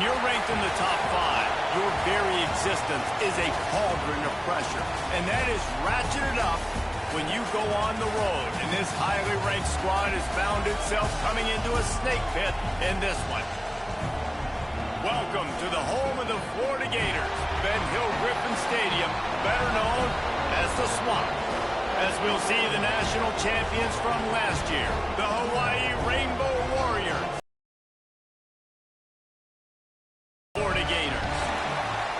When you're ranked in the top 5, your very existence is a cauldron of pressure. And that is ratcheted up when you go on the road. And this highly ranked squad has found itself coming into a snake pit in this one. Welcome to the home of the Florida Gators, Ben Hill Griffin Stadium, better known as the Swamp. As we'll see the national champions from last year, the Hawaii Rainbow Warriors. Florida Gators.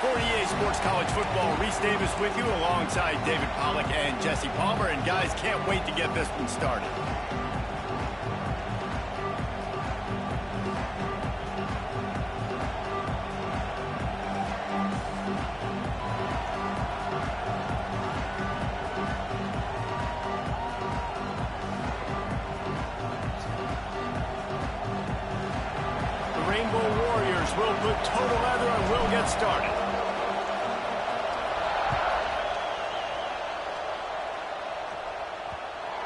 For EA Sports College Football, Reese Davis with you alongside David Pollack and Jesse Palmer. And guys, can't wait to get this one started. Rainbow Warriors will put total leather and we'll get started.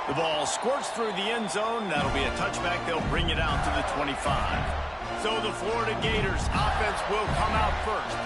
The ball squirts through the end zone. That'll be a touchback. They'll bring it out to the 25. So the Florida Gators offense will come out first.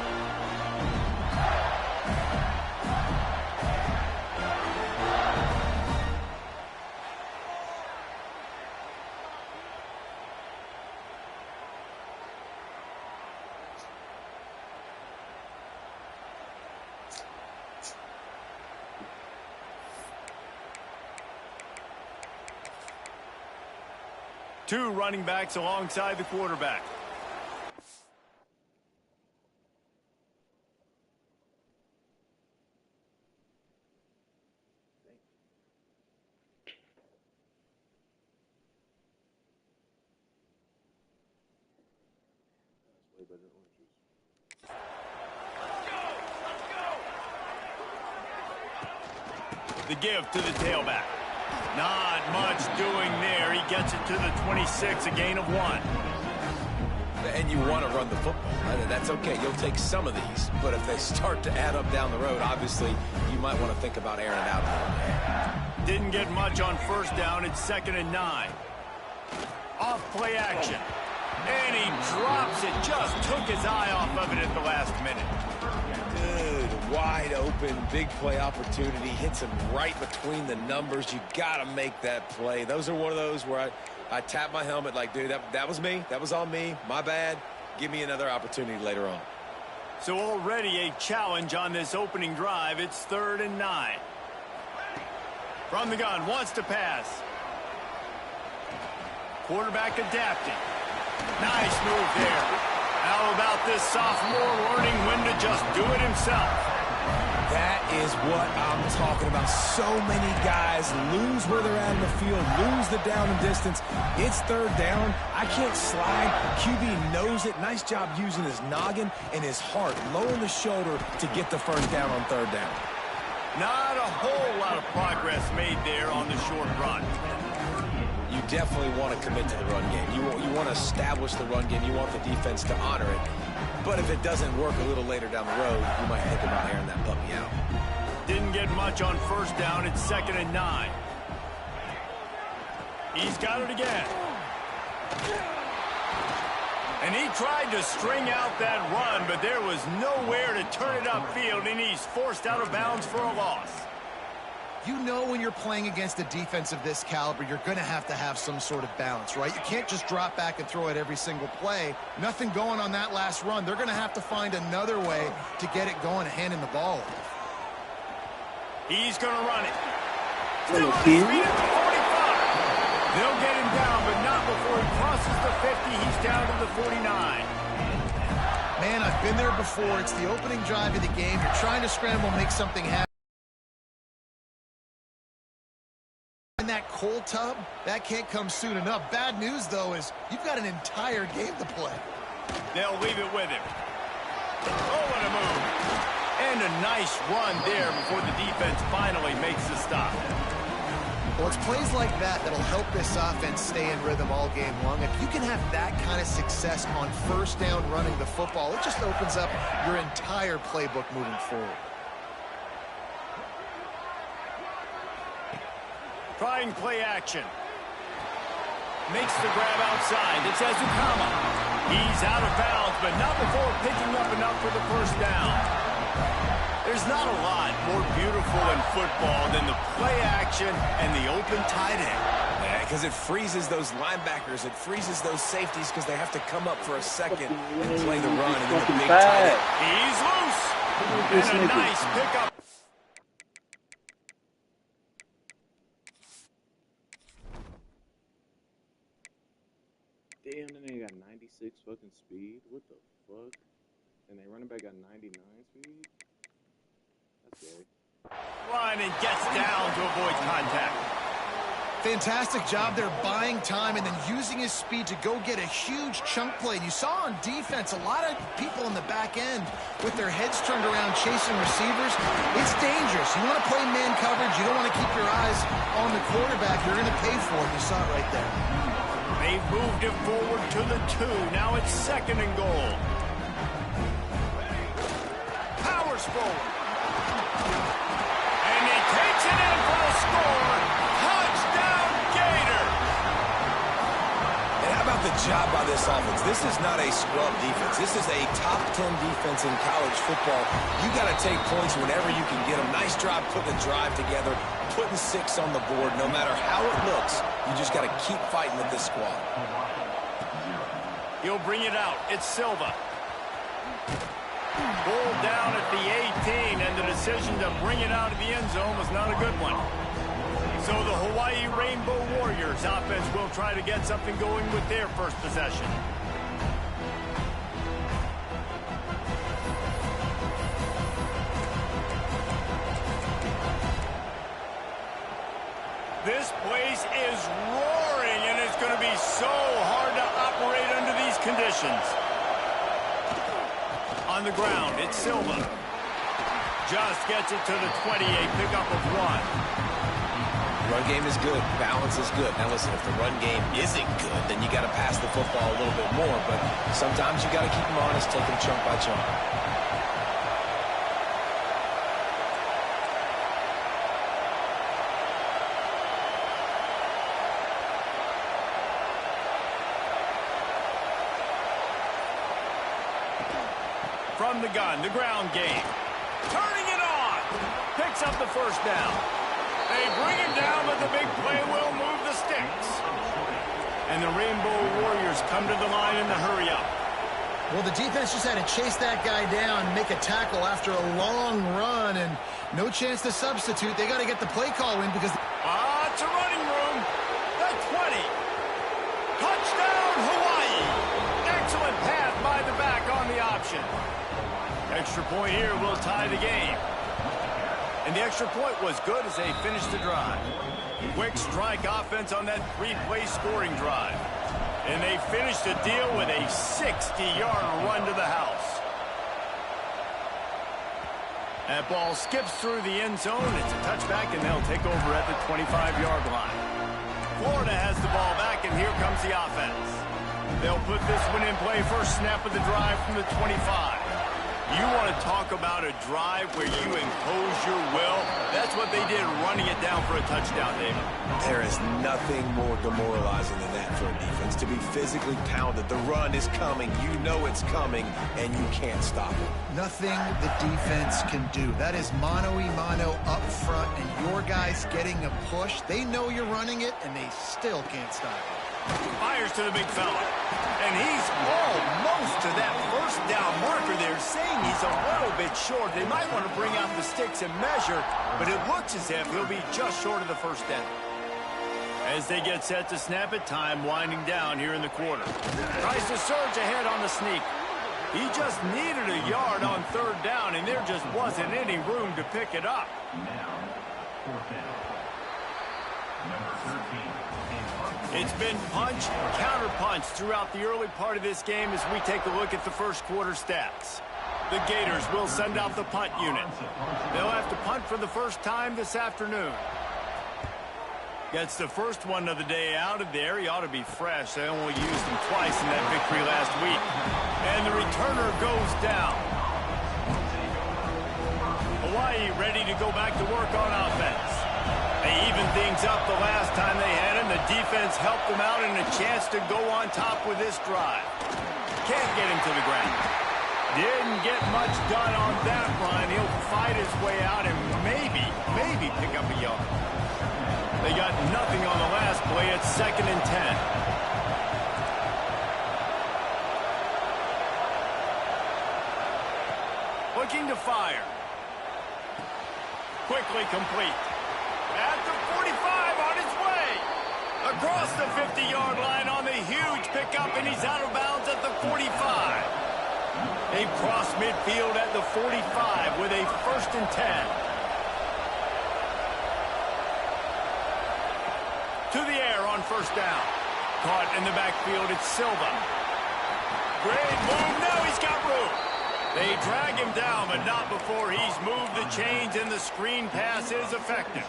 Two running backs alongside the quarterback. The give to the tailback. Not much doing there. He gets it to the 26, a gain of 1. And you want to run the football. That's okay. You'll take some of these. But if they start to add up down the road, obviously, you might want to think about airing it out. Didn't get much on first down. It's 2nd and 9. Off play action. And he drops it. Just took his eye off of it at the last minute. Good, wide open, big play opportunity. Hits him right between the numbers. You got to make that play. Those are one of those where I tap my helmet like, dude, that was me. That was on me. My bad. Give me another opportunity later on. So already a challenge on this opening drive. It's 3rd and 9. From the gun, wants to pass. Quarterback adapting. Nice move there. How about this sophomore learning when to just do it himself? That is what I'm talking about. So many guys lose where they're at in the field, lose the down and distance. It's 3rd down. I can't slide. QB knows it. Nice job using his noggin and his heart, lowering the shoulder to get the 1st down on 3rd down. Not a whole lot of progress made there on the short run. You definitely want to commit to the run game. You want to establish the run game. You want the defense to honor it. But if it doesn't work a little later down the road, you might think about airing that puppy out. Didn't get much on first down. It's 2nd and 9. He's got it again. And he tried to string out that run, but there was nowhere to turn it upfield, and he's forced out of bounds for a loss. You know when you're playing against a defense of this caliber, you're going to have some sort of balance, right? You can't just drop back and throw it every single play. Nothing going on that last run. They're going to have to find another way to get it going and handing the ball. He's going to run it. Still on his feet at the 45. They'll get him down, but not before he crosses the 50. He's down to the 49. Man, I've been there before. It's the opening drive of the game. You're trying to scramble, make something happen. That cold tub, that can't come soon enough. Bad news, though, is you've got an entire game to play. They'll leave it with him. Oh, what a move. And a nice run there before the defense finally makes the stop. Well, it's plays like that that'll help this offense stay in rhythm all game long. If you can have that kind of success on first down running the football, it just opens up your entire playbook moving forward. Trying play action. Makes the grab outside. It's Ezukama. He's out of bounds, but not before picking up enough for the first down. There's not a lot more beautiful in football than the play action and the open tight end. Yeah, because it freezes those linebackers. It freezes those safeties because they have to come up for a second and play the run. And then the big tight end. He's loose. And a nice pickup. Damn, then they got 96 fucking speed. What the fuck? And they running back got 99 speed? That's scary. Line and gets down to avoid contact. Fantastic job there buying time and then using his speed to go get a huge chunk play. You saw on defense a lot of people in the back end with their heads turned around chasing receivers. It's dangerous. You want to play man coverage. You don't want to keep your eyes on the quarterback. You're going to pay for it. You saw it right there. They've moved it forward to the 2. Now it's 2nd and goal. Powers forward. And he takes it in for a score. Touchdown, Gator. And how about the job by this offense? This is not a scrub defense. This is a top 10 defense in college football. You got to take points whenever you can get them. Nice job putting a drive together, putting 6 on the board. No matter how it looks, you just got to keep fighting with this squad. He'll bring it out. It's Silva. Pulled down at the 18, and the decision to bring it out of the end zone was not a good one. So the Hawaii Rainbow Warriors offense will try to get something going with their first possession. This place is roaring, and it's going to be so hard to operate under these conditions. On the ground, it's Silva. Just gets it to the 28, pickup of 1. Run game is good. Balance is good. Now listen, if the run game isn't good, then you got to pass the football a little bit more. But sometimes you got to keep them honest, take them chunk by chunk. From the gun, the ground game. Turning it on. Picks up the first down. They bring him down, but the big play will move the sticks. And the Rainbow Warriors come to the line in the hurry up. Well, the defense just had to chase that guy down, make a tackle after a long run, and no chance to substitute. They got to get the play call in because... It's a running room. The 20. Touchdown, Hawaii. Excellent pass by the back on the option. Extra point here will tie the game. And the extra point was good as they finished the drive. Quick strike offense on that 3-play scoring drive. And they finished the deal with a 60-yard run to the house. That ball skips through the end zone. It's a touchback, and they'll take over at the 25-yard line. Florida has the ball back, and here comes the offense. They'll put this one in play first snap of the drive from the 25. You want to talk about a drive where you impose your will? That's what they did, running it down for a touchdown, David. There is nothing more demoralizing than that for a defense, to be physically pounded. The run is coming. You know it's coming, and you can't stop it. Nothing the defense can do. That is mano-a-mano up front, and your guys getting a push. They know you're running it, and they still can't stop it. Fires to the big fella. And he's almost to that first down marker there, saying he's a little bit short. They might want to bring out the sticks and measure, but it looks as if he'll be just short of the first down. As they get set to snap it, time winding down here in the quarter. Tries to surge ahead on the sneak. He just needed a yard on 3rd down, and there just wasn't any room to pick it up. It's been punch, counter-punch throughout the early part of this game as we take a look at the first quarter stats. The Gators will send out the punt unit. They'll have to punt for the first time this afternoon. Gets the first one of the day out of there. He ought to be fresh. They only used him twice in that victory last week. And the returner goes down. Hawaii ready to go back to work on offense. They evened things up the last time they had him. The defense helped them out and a chance to go on top with this drive. Can't get him to the ground. Didn't get much done on that run. He'll fight his way out and maybe pick up a yard. They got nothing on the last play. It's 2nd and 10. Looking to fire. Quickly complete. At the 45 on his way. Across the 50-yard line on the huge pickup, and he's out of bounds at the 45. They cross midfield at the 45 with a 1st and 10. To the air on 1st down. Caught in the backfield, it's Silva. Great move, now he's got room. They drag him down, but not before he's moved the chains, and the screen pass is effective.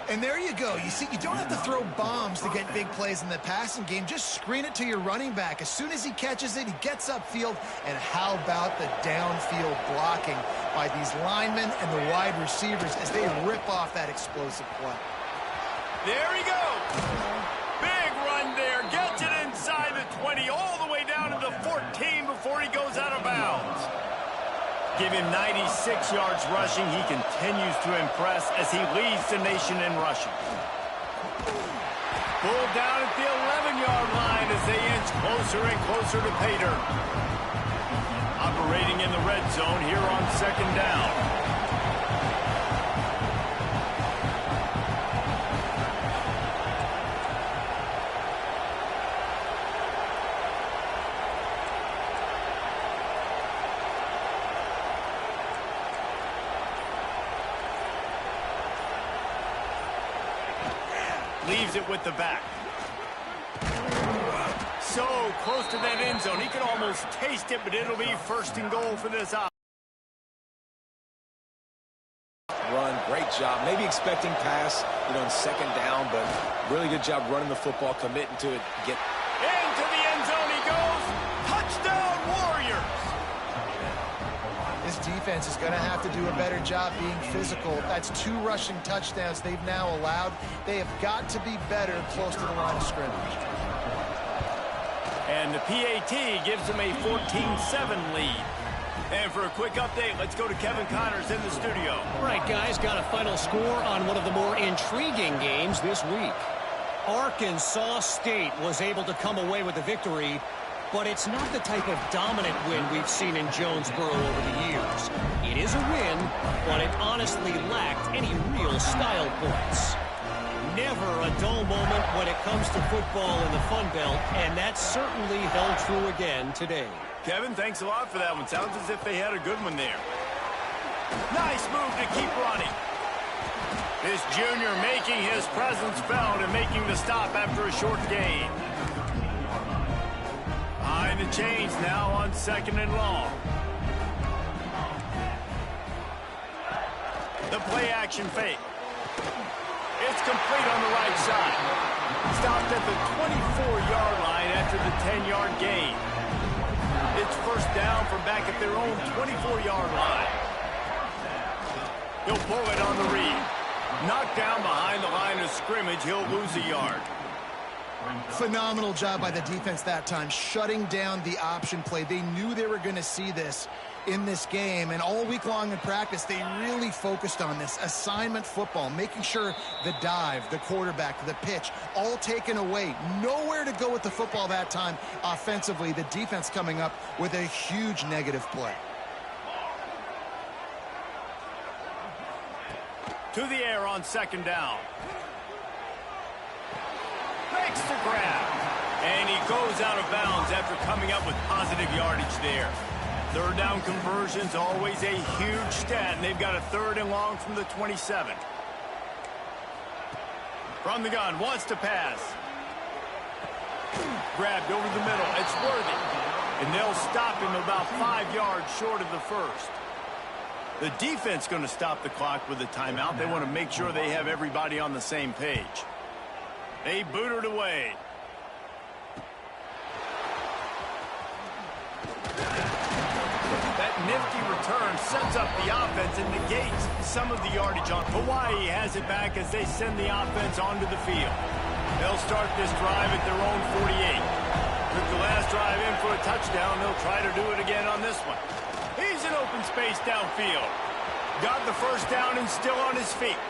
And there you go. You see, you don't have to throw bombs to get big plays in the passing game. Just screen it to your running back. As soon as he catches it, he gets upfield. And how about the downfield blocking by these linemen and the wide receivers as they rip off that explosive play? There he goes. Big run there. Gets it inside the 20, all the way down to the 14 before he goes out of bounds. Give him 96 yards rushing. He continues to impress as he leads the nation in rushing. Pulled down at the 11-yard line as they inch closer and closer to pay dirt. Operating in the red zone here on 2nd down. Leaves it with the back. So close to that end zone. He can almost taste it, but it'll be 1st and goal for this out. Run, great job. Maybe expecting pass, in 2nd down, but really good job running the football, committing to it. Get into the end zone he goes. Touchdown, Warriors. This defense is going to have to do a better job being physical. That's 2 rushing touchdowns they've now allowed. They have got to be better close to the line of scrimmage. And the PAT gives them a 14-7 lead. And for a quick update, let's go to Kevin Connors in the studio. All right, guys, got a final score on one of the more intriguing games this week. Arkansas State was able to come away with a victory, but it's not the type of dominant win we've seen in Jonesboro over the years. It is a win, but it honestly lacked any real style points. Never a dull moment when it comes to football in the Fun Belt, and that certainly held true again today. Kevin, thanks a lot for that one. Sounds as if they had a good one there. Nice move to keep running. This junior making his presence felt and making the stop after a short gain. Behind the chains now on 2nd and long. The play action fake. It's complete on the right side. Stopped at the 24-yard line after the 10-yard gain. It's 1st down from back at their own 24-yard line. He'll pull it on the read. Knocked down behind the line of scrimmage. He'll lose a yard. Phenomenal job by the defense that time, shutting down the option play. They knew they were going to see this in this game, and all week long in practice, they really focused on this assignment football, making sure the dive, the quarterback, the pitch, all taken away. Nowhere to go with the football that time offensively. The defense coming up with a huge negative play. To the air on 2nd down. Makes the grab. And he goes out of bounds after coming up with positive yardage there. 3rd down conversion's always a huge stat, and they've got a 3rd and long from the 27. From the gun, wants to pass. Grabbed over the middle. It's Worthy. And they'll stop him about 5 yards short of the 1st. The defense going to stop the clock with a timeout. They want to make sure they have everybody on the same page. They boot it away. That nifty return sets up the offense and negates some of the yardage on. Hawaii has it back as they send the offense onto the field. They'll start this drive at their own 48. Took the last drive in for a touchdown. They'll try to do it again on this one. He's in open space downfield. Got the first down and still on his feet.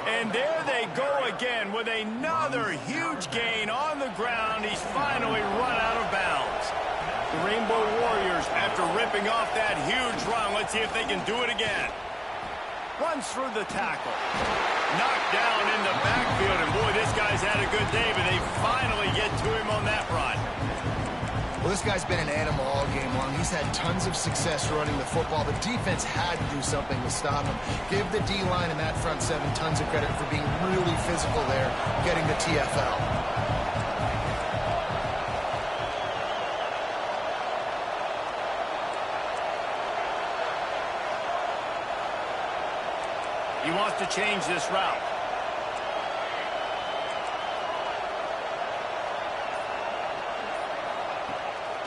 And there they go again with another huge gain on the ground. He's finally run out of bounds. The Rainbow Warriors, after ripping off that huge run, let's see if they can do it again. Runs through the tackle. Knocked down in the backfield. And boy, this guy's had a good day, but they finally get to him on that run. Well, this guy's been an animal all game long. He's had tons of success running the football. The defense had to do something to stop him. Give the D-line and that front seven tons of credit for being really physical there, getting the TFL. He wants to change this route.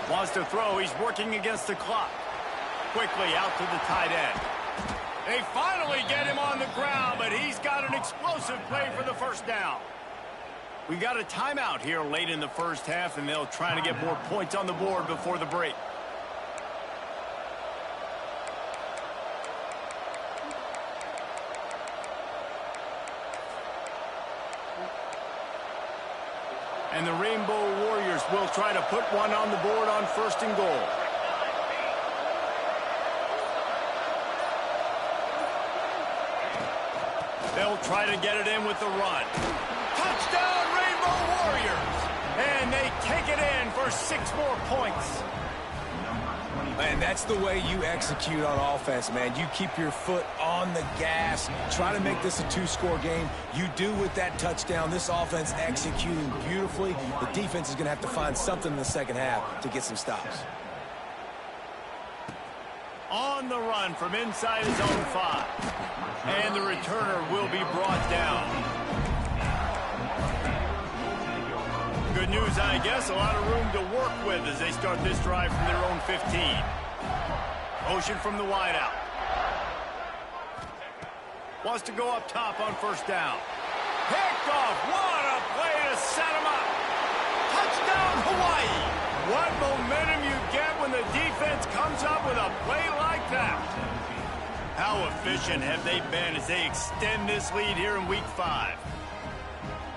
Wants to throw. He's working against the clock. Quickly out to the tight end. They finally get him on the ground, but he's got an explosive play for the first down. We got a timeout here late in the first half, and they'll try to get more points on the board before the break. And the Rainbow Warriors will try to put one on the board on 1st and goal. They'll try to get it in with the run. Touchdown, Rainbow Warriors! And they take it in for 6 more points. And that's the way you execute on offense, man. You keep your foot on the gas. Try to make this a 2-score game. You do with that touchdown. This offense executing beautifully. The defense is going to have to find something in the second half to get some stops. On the run from inside his own 5. And the returner will be brought down. Good news, I guess. A lot of room to work with as they start this drive from their own 15. Motion from the wideout. Wants to go up top on 1st down. Picked off. What a play to set him up. Touchdown, Hawaii. What momentum you get when the defense comes up with a play like that. How efficient have they been as they extend this lead here in Week 5?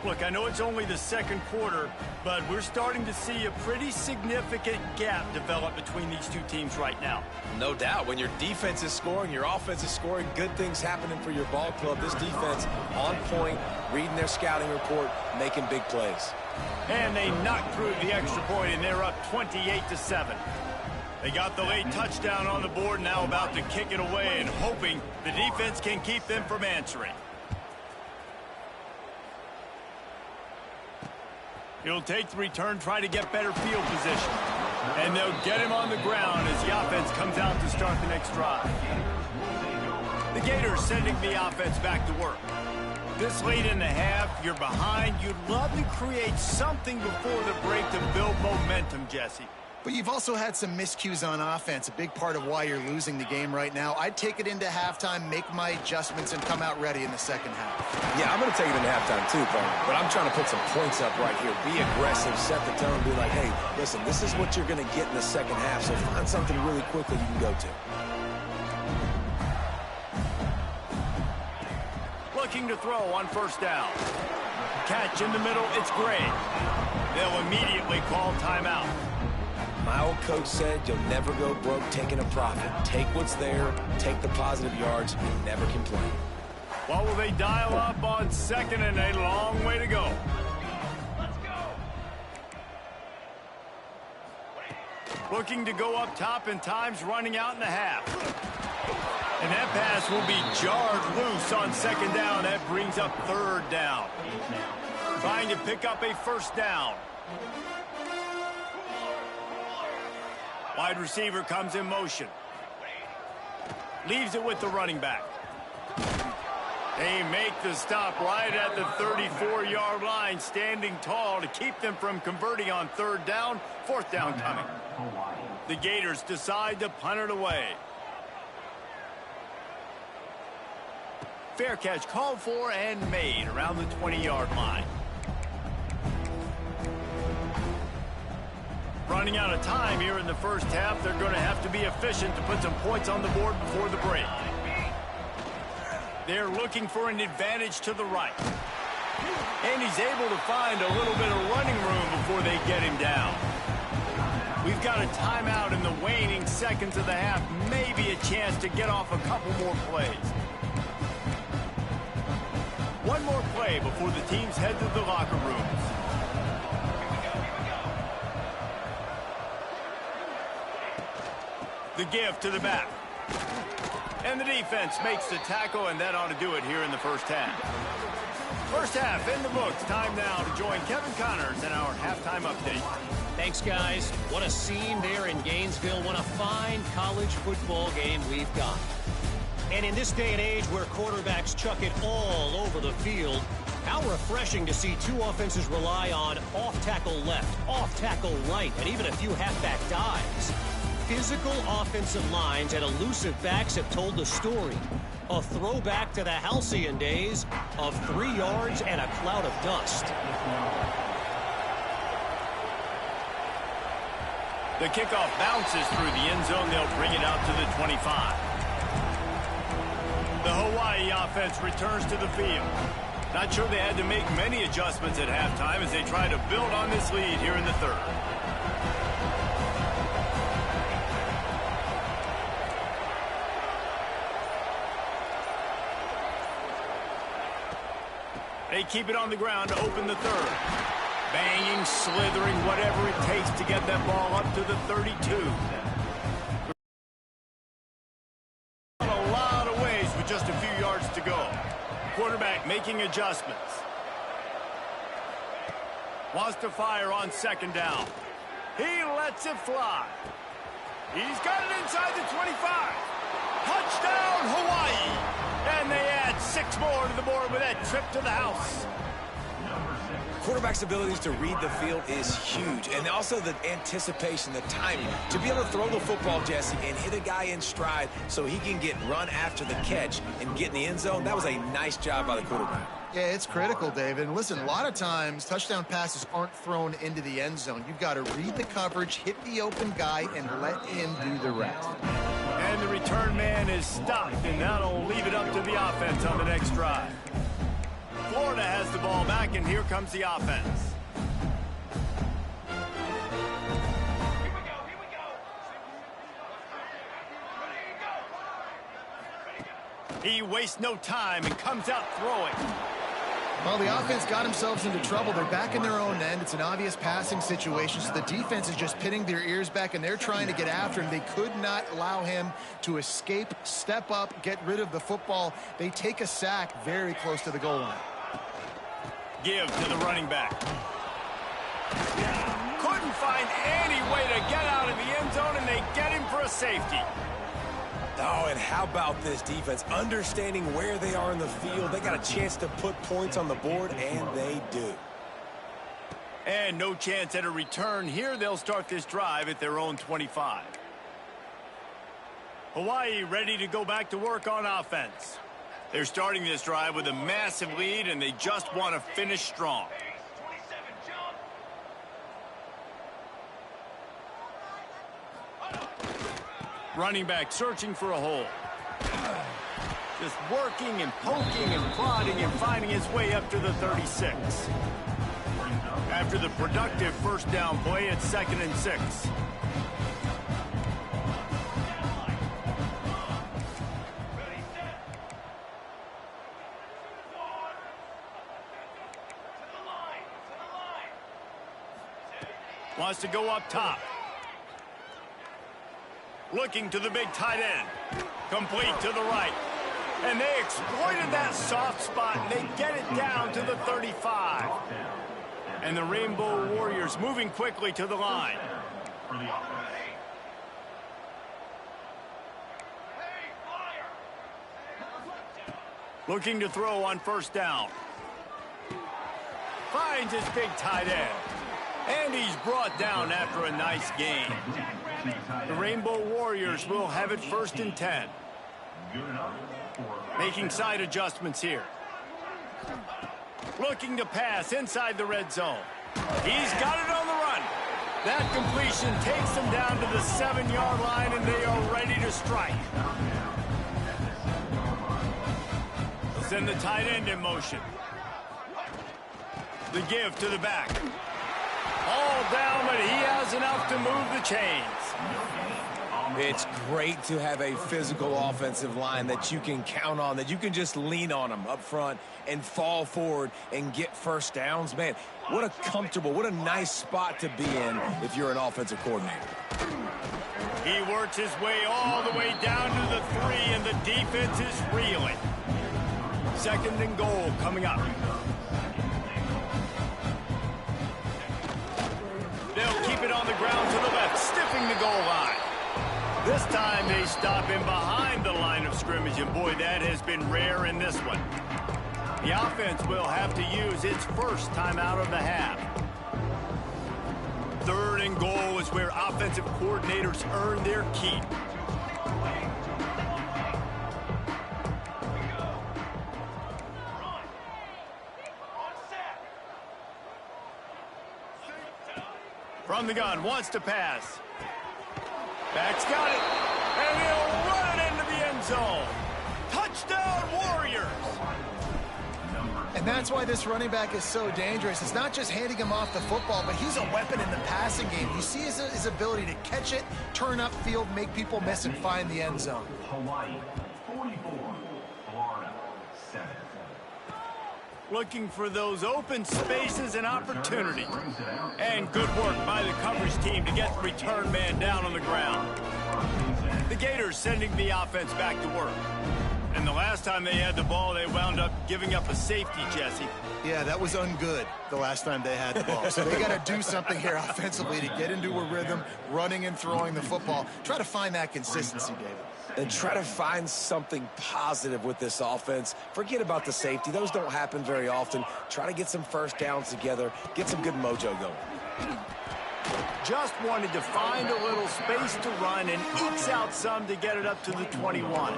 Look, I know it's only the second quarter, but we're starting to see a pretty significant gap develop between these two teams right now. No doubt. When your defense is scoring, your offense is scoring, good things happening for your ball club. This defense on point, reading their scouting report, making big plays. And they knocked through the extra point, and they're up 28-7. They got the late touchdown on the board, now about to kick it away and hoping the defense can keep them from answering. He'll take the return, try to get better field position. And they'll get him on the ground as the offense comes out to start the next drive. The Gators sending the offense back to work. This late in the half, you're behind. You'd love to create something before the break to build momentum, Jesse. But you've also had some miscues on offense, a big part of why you're losing the game right now. I'd take it into halftime, make my adjustments, and come out ready in the second half. Yeah, I'm going to take it into halftime too, Carter. But I'm trying to put some points up right here. Be aggressive, set the tone, be like, hey, listen, this is what you're going to get in the second half, so find something really quickly you can go to. Looking to throw on 1st down. Catch in the middle, it's Gray. They'll immediately call timeout. My old coach said you'll never go broke taking a profit. Take what's there, take the positive yards, and never complain. What will they dial up on 2nd and a long way to go? Let's go. Looking to go up top, and time's running out in the half. And that pass will be jarred loose on 2nd down. That brings up 3rd down. Trying to pick up a 1st down. Wide receiver comes in motion. Leaves it with the running back. They make the stop right at the 34-yard line, standing tall to keep them from converting on 3rd down. 4th down coming. The Gators decide to punt it away. Fair catch called for and made around the 20-yard line. Running out of time here in the first half. They're going to have to be efficient to put some points on the board before the break. They're looking for an advantage to the right. And he's able to find a little bit of running room before they get him down. We've got a timeout in the waning seconds of the half. Maybe a chance to get off a couple more plays. One more play before the teams head to the locker rooms. The give to the back. And the defense makes the tackle, and that ought to do it here in the first half. First half in the books. Time now to join Kevin Connors in our halftime update. Thanks, guys. What a scene there in Gainesville. What a fine college football game we've got. And in this day and age where quarterbacks chuck it all over the field, how refreshing to see two offenses rely on off-tackle left, off-tackle right, and even a few halfback dives. Physical offensive lines and elusive backs have told the story. A throwback to the halcyon days of 3 yards and a cloud of dust. The kickoff bounces through the end zone. They'll bring it out to the 25. The Hawaii offense returns to the field. Not sure they had to make many adjustments at halftime as they try to build on this lead here in the third. They keep it on the ground to open the third. Banging, slithering, whatever it takes to get that ball up to the 32. A lot of ways with just a few yards to go. Quarterback making adjustments. Wants to fire on second down. He lets it fly. He's got it inside the 25. Touchdown, Hawaii! And they add 6 more to the board with that trip to the house. Quarterback's abilities to read the field is huge, and also the anticipation, the timing. To be able to throw the football, Jesse, and hit a guy in stride so he can get run after the catch and get in the end zone, that was a nice job by the quarterback. Yeah, it's critical, David. And listen, a lot of times touchdown passes aren't thrown into the end zone. You've got to read the coverage, hit the open guy, and let him do the rest. And the return man is stopped, and that'll leave it up to the offense on the next drive. Florida has the ball back, and here comes the offense. He wastes no time and comes out throwing. Well, the offense got themselves into trouble. They're back in their own end. It's an obvious passing situation, so the defense is just pinning their ears back, and they're trying to get after him. They could not allow him to escape, step up, get rid of the football. They take a sack very close to the goal line. Give to the running back. Couldn't find any way to get out of the end zone, and they get him for a safety. Oh, and how about this defense? Understanding where they are in the field. They got a chance to put points on the board, and they do. And no chance at a return here. They'll start this drive at their own 25. Hawaii ready to go back to work on offense. They're starting this drive with a massive lead, and they just want to finish strong. Running back searching for a hole. Just working and poking and prodding and finding his way up to the 36. After the productive first down play, it's 2nd and 6. Wants to go up top. Looking to the big tight end. Complete to the right. And they exploited that soft spot, and they get it down to the 35. And the Rainbow Warriors moving quickly to the line. Looking to throw on first down. Finds his big tight end. And he's brought down after a nice gain. The Rainbow Warriors will have it 1st and 10. Making side adjustments here. Looking to pass inside the red zone. He's got it on the run. That completion takes them down to the 7-yard line, and they are ready to strike. Send the tight end in motion. The give to the back. All down, but he has enough to move the chains. It's great to have a physical offensive line that you can count on, that you can just lean on them up front and fall forward and get first downs. Man, what a comfortable, what a nice spot to be in if you're an offensive coordinator. He works his way all the way down to the 3, and the defense is reeling. 2nd and goal coming up. They'll keep it on the ground to the left, stiffing the goal line. This time they stop him behind the line of scrimmage, and boy, that has been rare in this one. The offense will have to use its first timeout of the half. 3rd and goal is where offensive coordinators earn their keep. From the gun, wants to pass. Back's got it, and he'll run it into the end zone. Touchdown, Warriors! And that's why this running back is so dangerous. It's not just handing him off the football, but he's a weapon in the passing game. You see his ability to catch it, turn upfield, make people miss, and find the end zone. Hawaii, 44, Florida, 7. Looking for those open spaces and opportunity. And good work by the coverage team to get the return man down on the ground. The Gators sending the offense back to work. And the last time they had the ball, they wound up giving up a safety, Jesse. Yeah, that was ungood the last time they had the ball. So they got to do something here offensively to get into a rhythm, running and throwing the football. Try to find that consistency, David. And try to find something positive with this offense. Forget about the safety. Those don't happen very often. Try to get some first downs together, get some good mojo going. Just wanted to find a little space to run and ekes out some to get it up to the 21.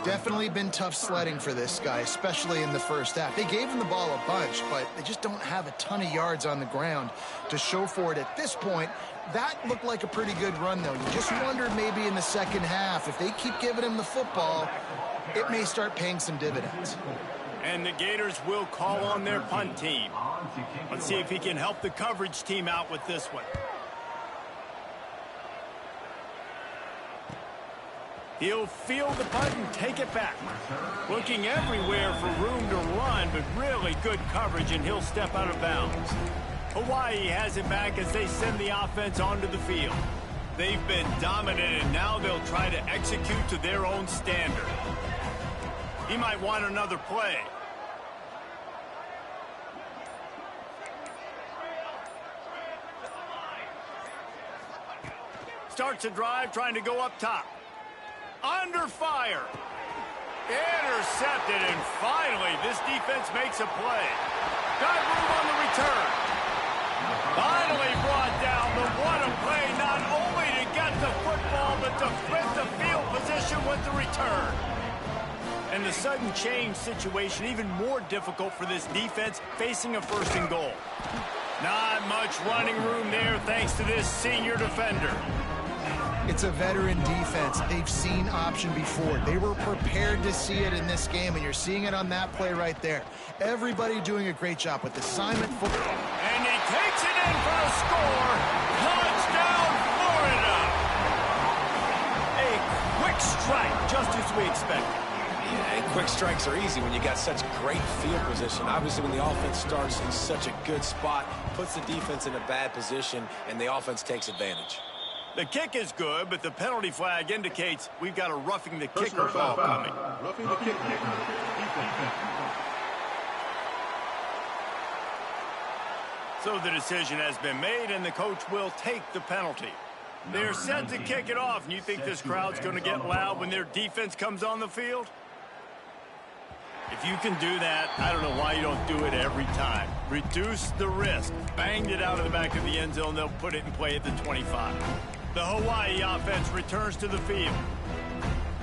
Definitely been tough sledding for this guy, especially in the first half. They gave him the ball a bunch, but they just don't have a ton of yards on the ground to show for it at this point. That looked like a pretty good run, though. You just wondered maybe in the second half, if they keep giving him the football, it may start paying some dividends. And the Gators will call on their punt team. Let's see if he can help the coverage team out with this one. He'll field the punt and take it back. Looking everywhere for room to run, but really good coverage, and he'll step out of bounds. Hawaii has it back as they send the offense onto the field. They've been dominant, and now they'll try to execute to their own standard. He might want another play. Starts a drive, trying to go up top. Under fire. Intercepted, and finally, this defense makes a play. Got room on the return. Finally brought down, but what a play, not only to get the football, but to flip the field position with the return. And the sudden change situation even more difficult for this defense facing a 1st and goal. Not much running room there thanks to this senior defender. It's a veteran defense. They've seen option before. They were prepared to see it in this game, and you're seeing it on that play right there. Everybody doing a great job with assignment football. And he takes it in for a score. Touchdown, Florida. A quick strike, just as we expected. Yeah, and quick strikes are easy when you got such great field position. Obviously, when the offense starts in such a good spot, puts the defense in a bad position, and the offense takes advantage. The kick is good, but the penalty flag indicates we've got a roughing the kicker call coming. Roughing the kicker. So the decision has been made, and the coach will take the penalty. They're set to kick it off, and you think this crowd's going to get loud when their defense comes on the field? If you can do that, I don't know why you don't do it every time. Reduce the risk. Banged it out of the back of the end zone. They'll put it in play at the 25. The Hawaii offense returns to the field.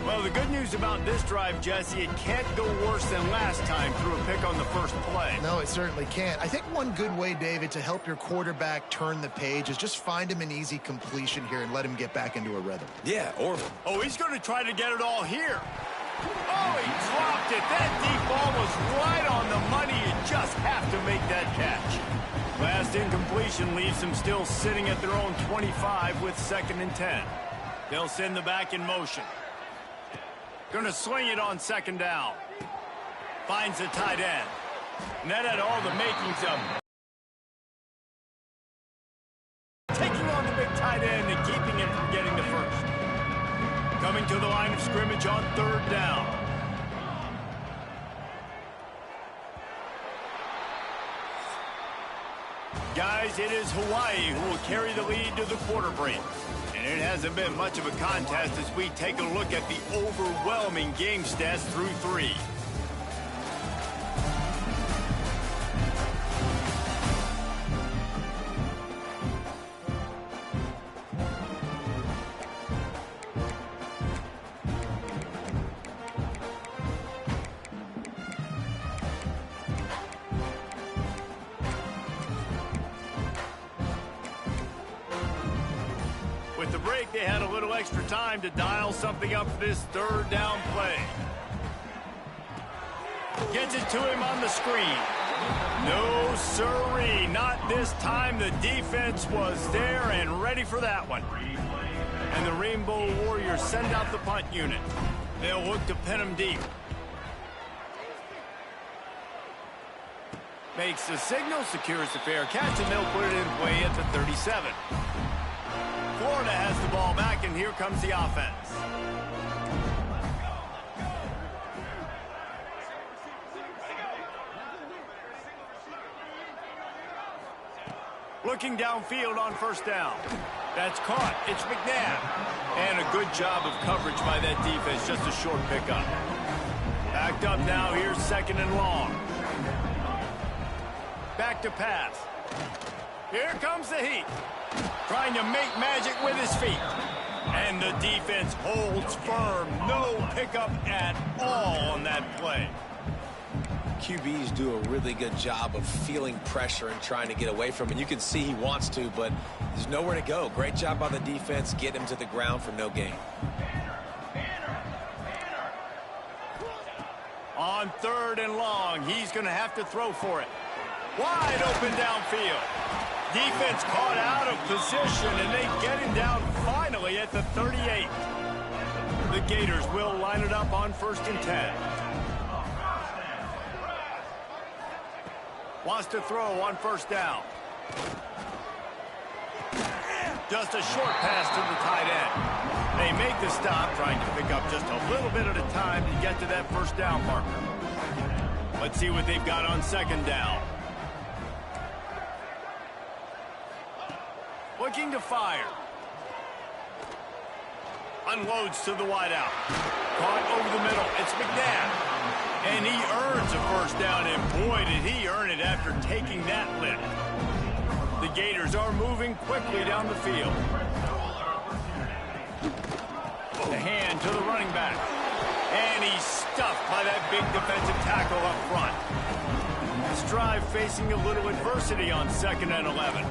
Well, the good news about this drive, Jesse, it can't go worse than last time through a pick on the first play. No, it certainly can't. I think one good way, David, to help your quarterback turn the page is just find him an easy completion here and let him get back into a rhythm. Yeah, or... Oh, he's going to try to get it all here. Oh, he dropped it. That deep ball was right on the money. You just have to make that catch. Last incompletion leaves them still sitting at their own 25 with 2nd and 10. They'll send the back in motion. Going to swing it on 2nd down. Finds the tight end. And that had all the makings of taking on the big tight end and keeping him from getting the first. Coming to the line of scrimmage on 3rd down. Guys, it is Hawaii who will carry the lead to the quarter break. And it hasn't been much of a contest as we take a look at the overwhelming game stats through 3. With the break, they had a little extra time to dial something up for this 3rd down play. Gets it to him on the screen. No siree, not this time. The defense was there and ready for that one. And the Rainbow Warriors send out the punt unit. They'll look to pin him deep. Makes the signal, secures the fair catch, and they'll put it in play at the 37. Florida has the ball back, and here comes the offense. Looking downfield on 1st down. That's caught. It's McNabb. And a good job of coverage by that defense. Just a short pickup. Backed up now. Here's 2nd and long. Back to pass. Here comes the heat. Trying to make magic with his feet. And the defense holds firm. No pickup at all on that play. QBs do a really good job of feeling pressure and trying to get away from it. You can see he wants to, but there's nowhere to go. Great job by the defense. Get him to the ground for no gain. On 3rd and long, he's going to have to throw for it. Wide open downfield. Defense caught out of position, and they get him down finally at the 38. The Gators will line it up on 1st and 10. Wants to throw on 1st down. Just a short pass to the tight end. They make the stop, trying to pick up just a little bit at a time to get to that 1st down marker. Let's see what they've got on 2nd down. Looking to fire. Unloads to the wideout. Caught over the middle. It's McNabb. And he earns a 1st down, and boy, did he earn it after taking that lift. The Gators are moving quickly down the field. The hand to the running back. And he's stuffed by that big defensive tackle up front. This drive facing a little adversity on 2nd and 11.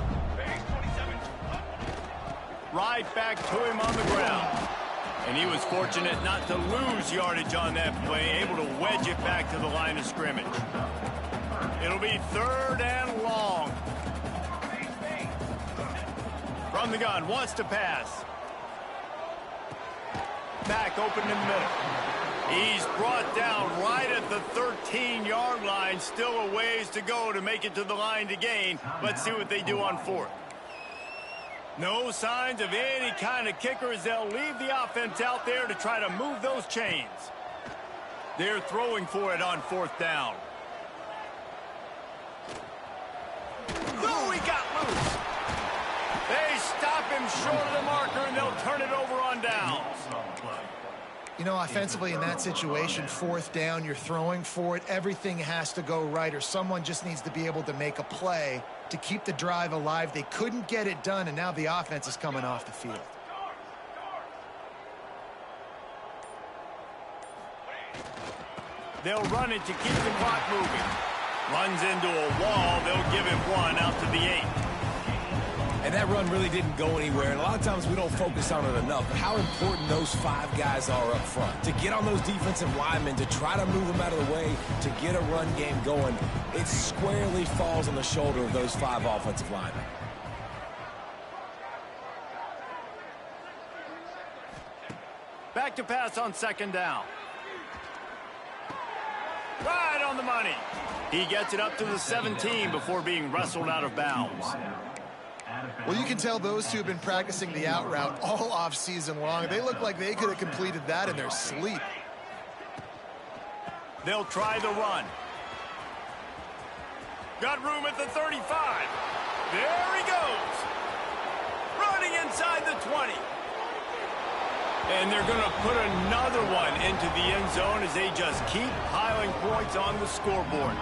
Right back to him on the ground. And he was fortunate not to lose yardage on that play, able to wedge it back to the line of scrimmage. It'll be 3rd and long. From the gun, wants to pass. Back open in the middle. He's brought down right at the 13-yard line. Still a ways to go to make it to the line to gain. Let's see what they do on 4th. No signs of any kind of kicker as they'll leave the offense out there to try to move those chains. They're throwing for it on 4th down. Oh, he got loose. They stop him short of the marker, and they'll turn it over on downs. You know, offensively in that situation, 4th down, you're throwing for it. Everything has to go right, or someone just needs to be able to make a play to keep the drive alive. They couldn't get it done, and now the offense is coming off the field. They'll run it to keep the clock moving. Runs into a wall. They'll give him one out to the 8. And that run really didn't go anywhere. And a lot of times we don't focus on it enough. But how important those 5 guys are up front. To get on those defensive linemen, to try to move them out of the way, to get a run game going, it squarely falls on the shoulder of those 5 offensive linemen. Back to pass on 2nd down. Right on the money. He gets it up to the 17 before being wrestled out of bounds. Well, you can tell those two have been practicing the out route all off season long. They look like they could have completed that in their sleep. They'll try the run. Got room at the 35. There he goes. Running inside the 20. And they're going to put another one into the end zone as they just keep piling points on the scoreboard.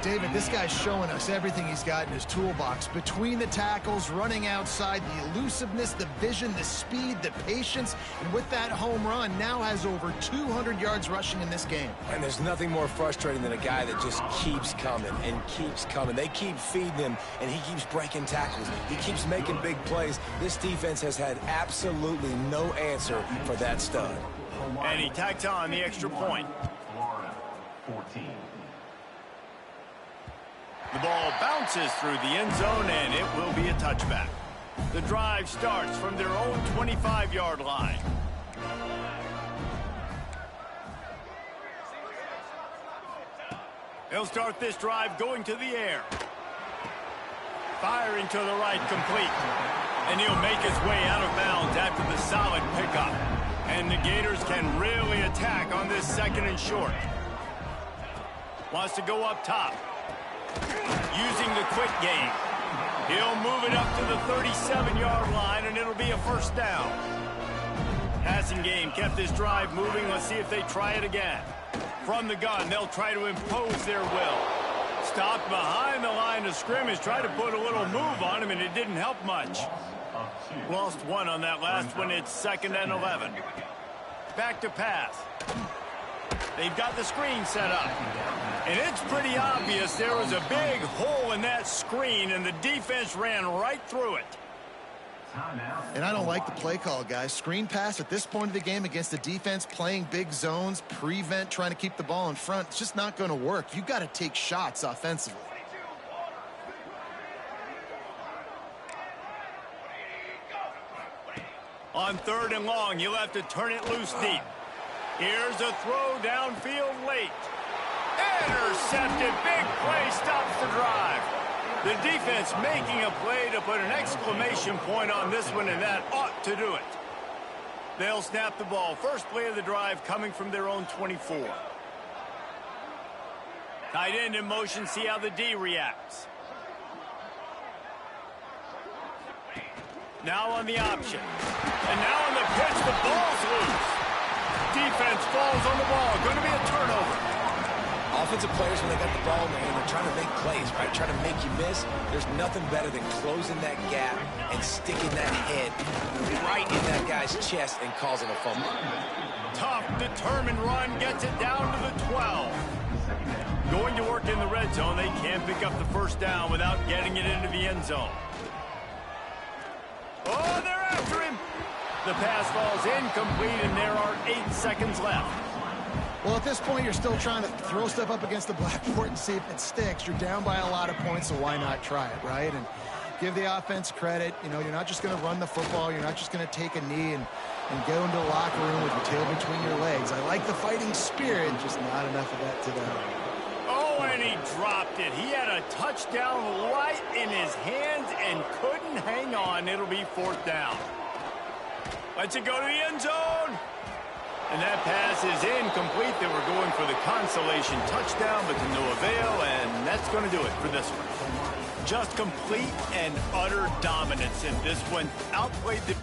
David, this guy's showing us everything he's got in his toolbox. Between the tackles, running outside, the elusiveness, the vision, the speed, the patience. And with that home run, now has over 200 yards rushing in this game. And there's nothing more frustrating than a guy that just keeps coming and keeps coming. They keep feeding him, and he keeps breaking tackles. He keeps making big plays. This defense has had absolutely no answer for that stud. And he tacks on the extra point. Florida, 14. The ball bounces through the end zone, and it will be a touchback. The drive starts from their own 25-yard line. They'll start this drive going to the air. Firing to the right, complete. And he'll make his way out of bounds after the solid pickup. And the Gators can really attack on this 2nd and short. Wants to go up top. Using the quick game. He'll move it up to the 37-yard line, and it'll be a 1st down. Passing game kept this drive moving. Let's see if they try it again. From the gun, they'll try to impose their will. Stopped behind the line of scrimmage, tried to put a little move on him, and it didn't help much. Lost 1 on that last one. It's 2nd and 11. Back to pass. They've got the screen set up. And it's pretty obvious there was a big hole in that screen, and the defense ran right through it. And I don't like the play call, guys. Screen pass at this point of the game against a defense playing big zones, prevent, trying to keep the ball in front. It's just not going to work. You've got to take shots offensively. On 3rd and long, you'll have to turn it loose deep. Here's a throw downfield late. Intercepted. Big play stops the drive. The defense making a play to put an exclamation point on this one, and that ought to do it. They'll snap the ball. First play of the drive coming from their own 24. Tight end in motion. See how the D reacts. Now on the option. And now on the pitch, the ball's loose. Defense falls on the ball. Going to be a turnover. Offensive players, when they got the ball in their hand, they're trying to make plays, right? Trying to make you miss. There's nothing better than closing that gap and sticking that head right in that guy's chest and causing a fumble. Tough, determined run gets it down to the 12. Going to work in the red zone. They can't pick up the 1st down without getting it into the end zone. Oh, they're after him. The pass falls incomplete, and there are 8 seconds left. Well, at this point, you're still trying to throw stuff up against the blackboard and see if it sticks. You're down by a lot of points, so why not try it, right? And give the offense credit. You know, you're not just going to run the football. You're not just going to take a knee and go into the locker room with your tail between your legs. I like the fighting spirit, just not enough of that today. Oh, and he dropped it. He had a touchdown right in his hands and couldn't hang on. It'll be 4th down. Lets it go to the end zone. And that pass is incomplete. They were going for the consolation touchdown, but to no avail, and that's going to do it for this one. Just complete and utter dominance in this one. Outplayed the